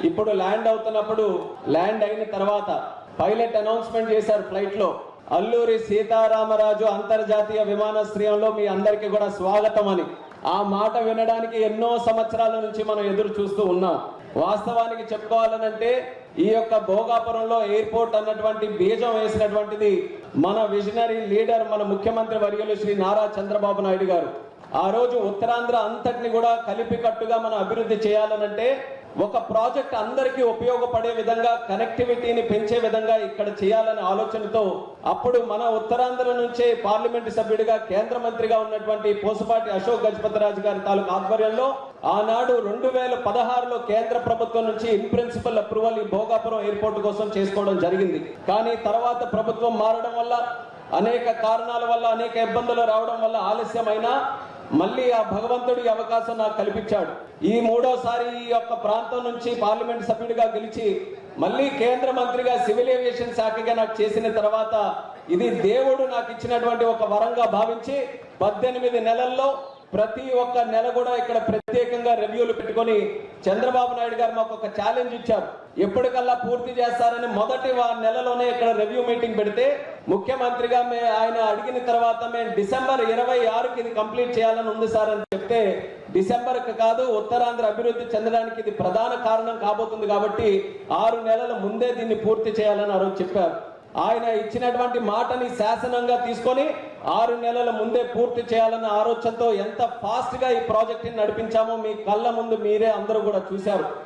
ఇప్పుడు ల్యాండ్ అవుతున్నప్పుడు ల్యాండ్ అయిన తర్వాత పైలట్ అనౌన్స్మెంట్ చేశారు ఫ్లైట్ లో, అల్లూరి సీతారామరాజు అంతర్జాతీయ విమానాశ్రయంలో మీ అందరికీ కూడా స్వాగతం అని. ఆ మాట వినడానికి ఎన్నో సంవత్సరాల నుంచి మనం ఎదురు చూస్తూ ఉన్నాం. వాస్తవానికి చెప్పుకోవాలనంటే ఈ యొక్క భోగాపురంలో ఎయిర్పోర్ట్ అన్నటువంటి బీజం వేసినటువంటిది మన విజనరీ లీడర్, మన ముఖ్యమంత్రి వర్యులు శ్రీ నారా చంద్రబాబు నాయుడు గారు. ఆ రోజు ఉత్తరాంధ్ర అంతటిని కూడా కలిపికట్టుగా మనం అభివృద్ధి చేయాలనంటే ఒక ప్రాజెక్ట్ అందరికీ ఉపయోగపడే విధంగా, కనెక్టివిటీని పెంచే విధంగా ఇక్కడ చేయాలనే ఆలోచనతో అప్పుడు మన ఉత్తరాంధ్ర నుంచే పార్లమెంటు సభ్యుడిగా కేంద్ర మంత్రిగా ఉన్నటువంటి పోసుపాటి అశోక్ గజపతిరాజు గారి తాలూకు ఆధ్వర్యంలో ఆనాడు 2016లో కేంద్ర ప్రభుత్వం నుంచి ఇన్ ప్రిన్సిపల్ అప్రూవల్ ఈ భోగాపురం ఎయిర్పోర్ట్ కోసం చేసుకోవడం జరిగింది. కానీ తర్వాత ప్రభుత్వం మారడం వల్ల, అనేక కారణాల వల్ల, అనేక ఇబ్బందులు రావడం వల్ల ఆలస్యమైనా మళ్ళీ ఆ భగవంతుడి అవకాశం నాకు కల్పించాడు. ఈ మూడోసారి ఈ యొక్క ప్రాంతం నుంచి పార్లమెంట్ సభ్యుడిగా గెలిచి మళ్ళీ కేంద్ర మంత్రిగా సివిల్ ఏవియేషన్ శాఖగా నాకు చేసిన తర్వాత ఇది దేవుడు నాకు ఇచ్చినటువంటి ఒక వరంగా భావించి 18 నెలల్లో ప్రతి ఒక్క నెల కూడా ఇక్కడ ప్రత్యేకంగా రివ్యూలు పెట్టుకొని చంద్రబాబు నాయుడు గారు మాకు ఒక ఛాలెంజ్ ఇచ్చారు. ఎప్పటికల్లా పూర్తి చేస్తారని మొదటి నెలలోనే ఇక్కడ రివ్యూ మీటింగ్ పెడితే ముఖ్యమంత్రిగా ఆయన అడిగిన తర్వాత మేము డిసెంబర్ 26కి ఇది కంప్లీట్ చేయాలని ఉంది సార్ అని చెప్తే, డిసెంబర్కి కాదు ఉత్తరాంధ్ర అభివృద్ధి చెందడానికి ఇది ప్రధాన కారణం కాబోతుంది కాబట్టి 6 నెలల ముందే దీన్ని పూర్తి చేయాలని ఆ రోజు చెప్పారు. ఆయన ఇచ్చినటువంటి మాటని శాసనంగా తీసుకొని 6 నెలల ముందే పూర్తి చేయాలన్న ఆలోచనతో ఎంత ఫాస్ట్ గా ఈ ప్రాజెక్ట్ ని నడిపించామో మీ కళ్ళ ముందు మీరే అందరూ కూడా చూశారు.